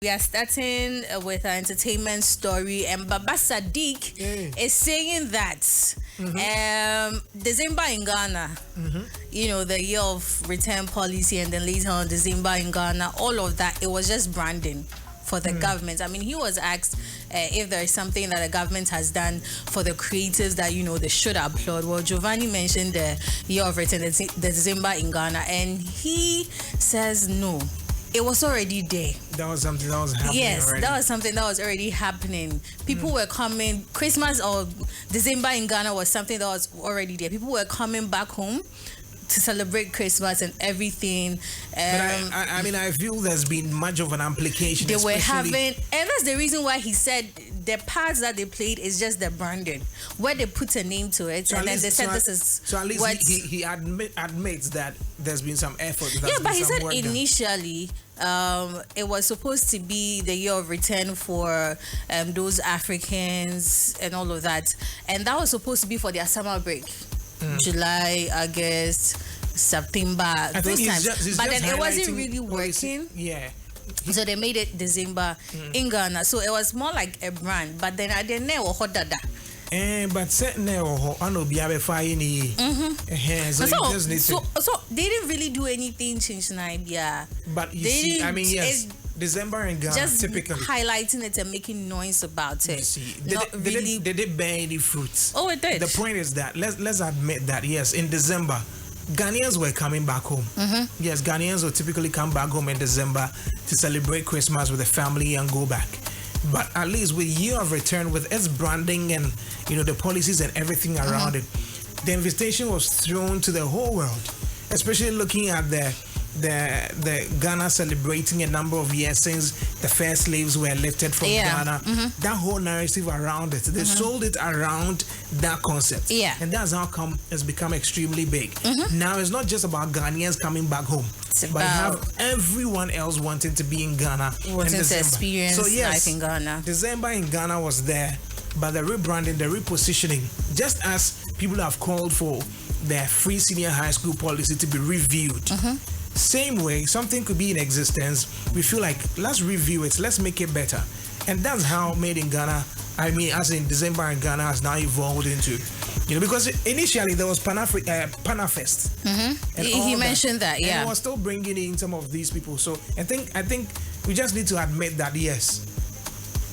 We are starting with an entertainment story, and Baba Sadiq is saying that December in Ghana, the year of return policy, and then later on December in Ghana, all of that, it was just branding for the government. I mean, he was asked if there is something that the government has done for the creatives that, they should applaud. Well, Giovanni mentioned the year of return, the December in Ghana, and he says no. It was already there. That was something that was happening. Yes, already. that was something that was already happening. People were coming. Christmas or December in Ghana was something that was already there. People were coming back home to celebrate Christmas and everything. But I feel there's been much of an implication. They were having, and that's the reason why he said the parts that they played is just the branding, where they put a name to it, and then they said this is. So at least he admits that there's been some effort. Yeah, but he said initially it was supposed to be the year of return for those Africans and all of that, and that was supposed to be for their summer break. July, August, September, those times. But then it wasn't really working. Yeah. So they made it December in Ghana. So it was more like a brand. But then I didn't know what that. But I know be able so they didn't really do anything change Naibia. But you see, I mean, yes, December in Ghana just typically highlighting it and making noise about it. You see, they did bear any fruits. Oh, it did. The point is that let's admit that yes, in December, Ghanaians were coming back home. Yes, Ghanaians will typically come back home in December to celebrate Christmas with the family and go back. But at least with year of return, with its branding and the policies and everything around it, the invitation was thrown to the whole world, especially looking at the Ghana celebrating a number of years since the first slaves were lifted from Ghana. That whole narrative around it, they sold it around that concept. Yeah. And that's how come it's become extremely big. Now it's not just about Ghanaians coming back home, but you have everyone else wanting to be in Ghana. Wanting to experience life in Ghana. December in Ghana was there, but the rebranding, the repositioning, just as people have called for their free senior high school policy to be reviewed. Same way, something could be in existence. We feel like, let's review it, let's make it better. And that's how Made in Ghana, as in December in Ghana, has now evolved into, because initially there was Panafest. And he mentioned that, yeah. And we're still bringing in some of these people. So I think we just need to admit that, yes,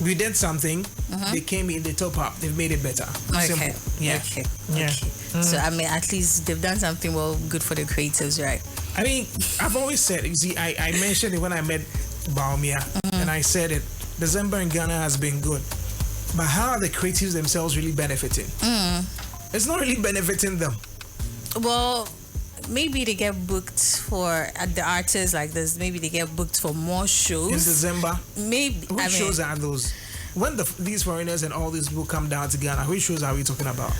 we did something, they came in, they top up, they've made it better. Okay. Simple. Yeah. Okay. So, at least they've done something good for the creatives, right? I mean, I've always said, you see, I mentioned it when I met Baumia, and I said it, December in Ghana has been good. But how are the creatives themselves really benefiting? It's not really benefiting them. Well, maybe they get booked for the artists like this. Maybe they get booked for more shows in December. Maybe. Which shows are those? When these foreigners and all these people come down to Ghana, which shows are we talking about?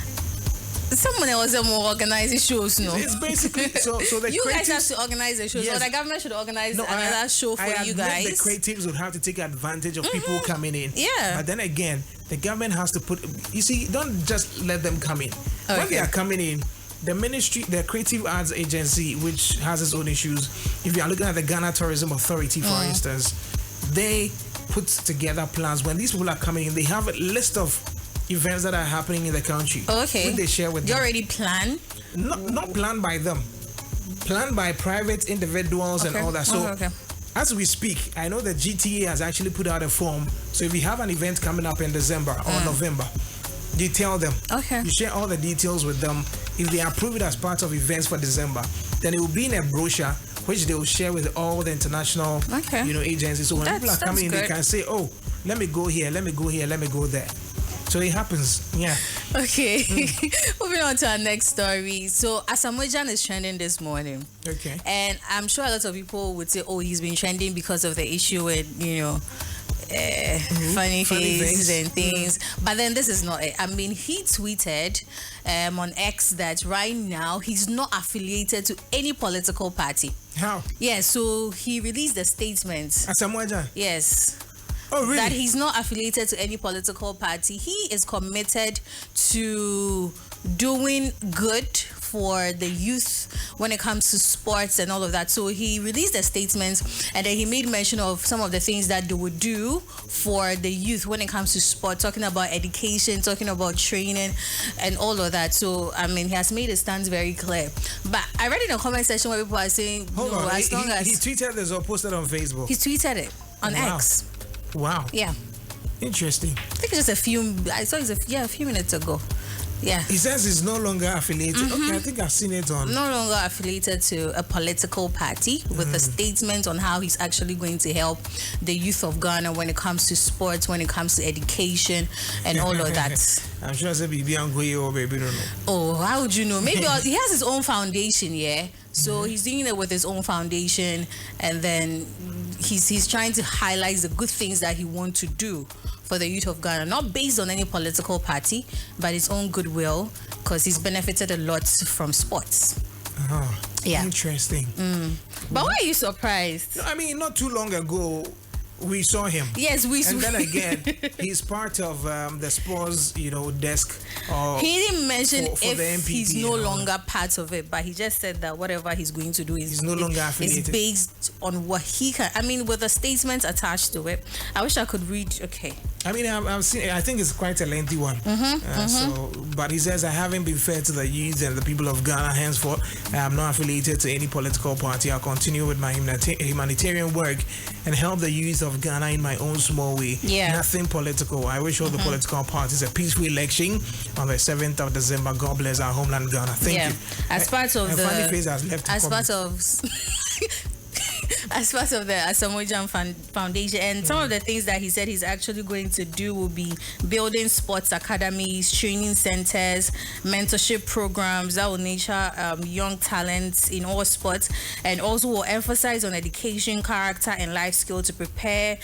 Someone else will organize shows, no? It's basically so the you creatives, guys have to organize the shows, or the government should organize another show for you guys. The creatives would have to take advantage of people coming in. Yeah. But then again, the government has to put. You see, don't just let them come in. Okay. When they are coming in, the ministry, the Creative Arts Agency, which has its own issues. If you are looking at the Ghana Tourism Authority, for instance, they put together plans. When these people are coming in, they have a list of events that are happening in the country. Okay. Which they share with them. You already plan? Not planned by them. Planned by private individuals and all that. So as we speak, I know the GTA has actually put out a form. So if you have an event coming up in December or November, you tell them. Okay. You share all the details with them. If they approve it as part of events for December, then it will be in a brochure which they will share with all the international agencies. So when people are coming in, they can say, oh, let me go here, let me go here, let me go there. So it happens, yeah. Okay, moving on to our next story. So Asamoah Gyan is trending this morning. Okay. And I'm sure a lot of people would say, oh, he's been trending because of the issue with, funny faces and things. But then this is not it. I mean, he tweeted on X that right now he's not affiliated to any political party. How? Yeah, so he released a statement. Asamoah Gyan? Yes. Oh, really? That he's not affiliated to any political party. He is committed to doing good for the youth when it comes to sports and all of that. So he released a statement, and then he made mention of some of the things that they would do for the youth when it comes to sport, talking about education, talking about training and all of that. So I mean, he has made his stance very clear. But I read in the comment section where people are saying, Hold on. as long as he tweeted this or posted on Facebook. he tweeted it on X. Wow. Yeah. Interesting. I think it's just a few minutes ago. Yeah. He says he's no longer affiliated. Okay, I think I've seen it on. No longer affiliated to a political party, with a statement on how he's actually going to help the youth of Ghana when it comes to sports, when it comes to education, and all of that. I'm sure it's a baby and go baby, don't know. Oh, how would you know? Maybe he has his own foundation, yeah. So he's doing it with his own foundation, and then he's trying to highlight the good things that he wants to do for the youth of Ghana, not based on any political party, but his own goodwill, because he's benefited a lot from sports. Yeah. Interesting. But why are you surprised? No, I mean, not too long ago, we saw him. Yes, we saw. And then again, he's part of the sports, desk. He didn't mention for if the NPP, he's no longer part of it, but he just said that whatever he's going to do is no longer affiliated. Is based on what he can. I mean, with the statements attached to it. I wish I could read. Okay. I mean, I've seen. I think it's quite a lengthy one. So, but he says, I haven't been fair to the youth and the people of Ghana. Henceforth, I am not affiliated to any political party. I'll continue with my humanitarian work and help the youth of Ghana in my own small way. Yeah. Nothing political. I wish all the political parties a peaceful election on the 7th of December. God bless our homeland, Ghana. Thank you. As part of the funny face has left. As part of. As part of the Asamoah Gyan Foundation, and some of the things that he said he's actually going to do will be building sports academies, training centers, mentorship programs that will nurture young talents in all sports, and also will emphasize on education, character, and life skills to prepare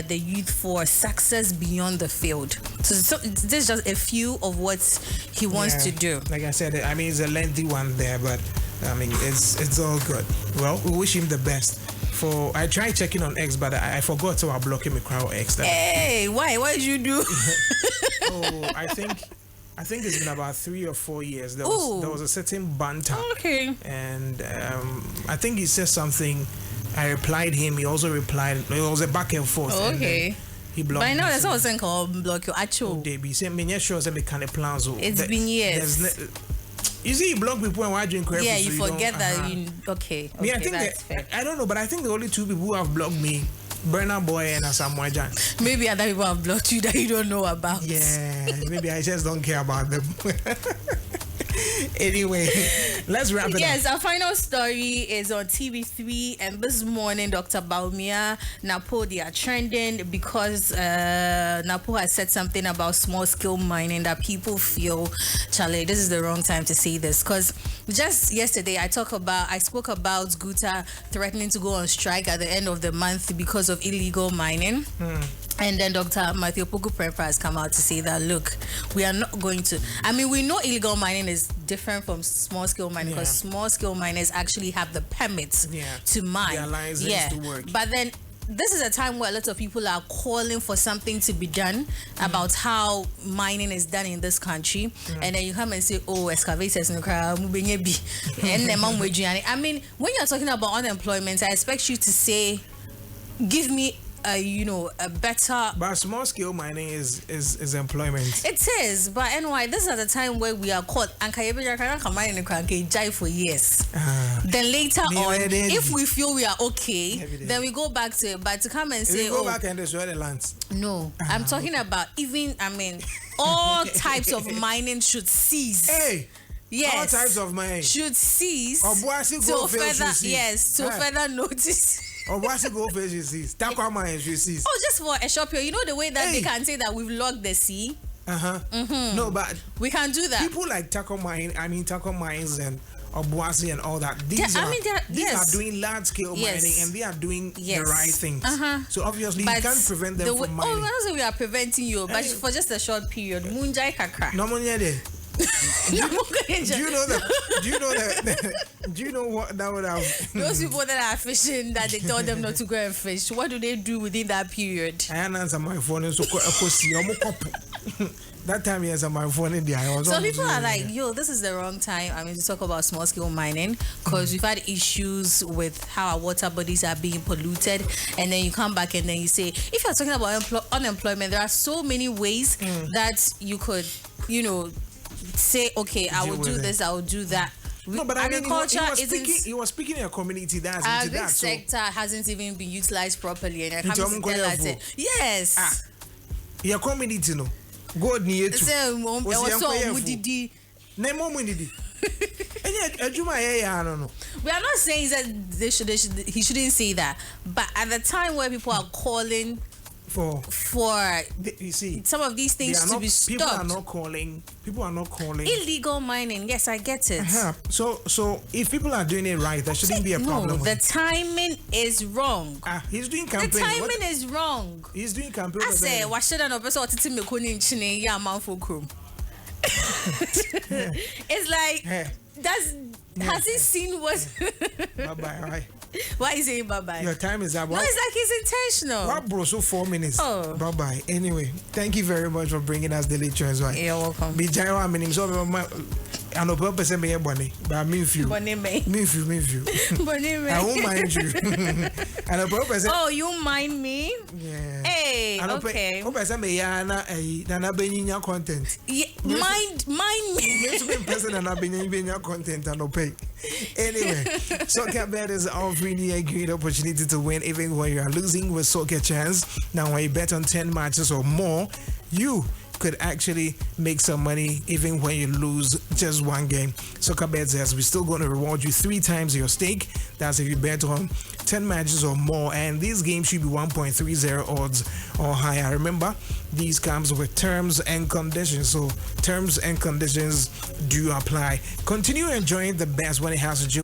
the youth for success beyond the field. So this is just a few of what he wants to do. Like I said, I mean, it's a lengthy one there, but I mean, it's all good. Well, we wish him the best. I tried checking on X, but I forgot to block him on X. Hey, why? What did you do? I think it's been about 3 or 4 years. There was a certain banter. Okay. And I think he said something. I replied him. He also replied. It was a back and forth. Okay. And he blocked. But I know that's what I was saying. Called block you. Actually, it's been years. You see, you block people and why drink crap. Yeah, you forget that. Okay. I think I don't know, but I think the only 2 people who have blocked me, Burna Boy and Asamoah Gyan. Maybe other people have blocked you that you don't know about. Yeah, maybe I just don't care about them. Anyway, let's wrap it up. Yes, our final story is on TV3, and this morning, Dr. Baumia, NAPO, they are trending because NAPO has said something about small-scale mining that people feel, Charlie, this is the wrong time to say this, because just yesterday I spoke about Guta threatening to go on strike at the end of the month because of illegal mining. And then Dr. Matthew Poku-Prempeh has come out to say that, look, we are not going to... I mean, we know illegal mining is different from small-scale mining because small-scale miners actually have the permits to mine. Their license to work. But then this is a time where a lot of people are calling for something to be done about how mining is done in this country. And then you come and say, oh, excavators in the crowd. I mean, when you're talking about unemployment, I expect you to say, give me a better... But small scale mining is employment. It is, but anyway, this is at a time where we are called for years. Then later on, if we feel we are okay, then we go back to it. But to come and say, go back and destroy the lands. No, I'm talking about all types of mining should cease. Hey. Yes. All types of mining should cease to further notice. Or what's it go for cease? Oh, just for a short period. You know the way that they can say that we've logged the sea? No, but we can do that. People like Taco Mines and Obuasi and all that. These are doing large scale mining and they are doing the right things. So obviously you can't prevent them from mining. Oh, that's we are preventing you, but for just a short period. Munjai kakra. No money there. Do you know what that would have? Those people that are fishing, that they told them not to go and fish, what do they do within that period? I answer my phone and so That time, yes, on my phone in there. So people are like, yo, this is the wrong time. I mean, to talk about small scale mining because we've had issues with how our water bodies are being polluted. And then you come back and then you say, if you're talking about unemployment, there are so many ways that you could, say, okay, I will do this, I will do that. No, but agriculture he was speaking in a community that's into that. Sector hasn't even been utilized properly. And I come to tell us, yes. Your community, no. God near to. We are not saying that he shouldn't say that, but at the time where people are calling for you see, some of these things to be stopped, people are not calling illegal mining. Yes, I get it. So if people are doing it right, there shouldn't be a problem. No, the timing is wrong. He's doing campaign. The timing is wrong. He's doing campaign. I say, what should I know? It's like has he seen what? Bye. Why is he saying bye-bye? Your time is up. No, it's like he's intentional. What, bro? So 4 minutes. Oh. Bye-bye. Anyway, thank you very much for bringing us the lecture. You're welcome. Be Jairo, I mean, so I know purpose and be a bunny, but I mean few. Bunny me. Me few. Bunny me. I won't mind you. And a purpose. Oh, you mind me? Yeah. Hey, okay. Purpose and be Yana, Nana Benya content. Yeah, mind me. Next person and I've been your content and no pay. Anyway, soccer bet is offering you a great opportunity to win even when you are losing with Soccer Chance. Now, when you bet on 10 matches or more, you could actually make some money even when you lose just one game. Soccer Bet says we're still going to reward you 3 times your stake. That's if you bet on 10 matches or more, and these games should be 1.30 odds or higher. Remember, these comes with terms and conditions, so terms and conditions do apply. Continue enjoying the best when it has to do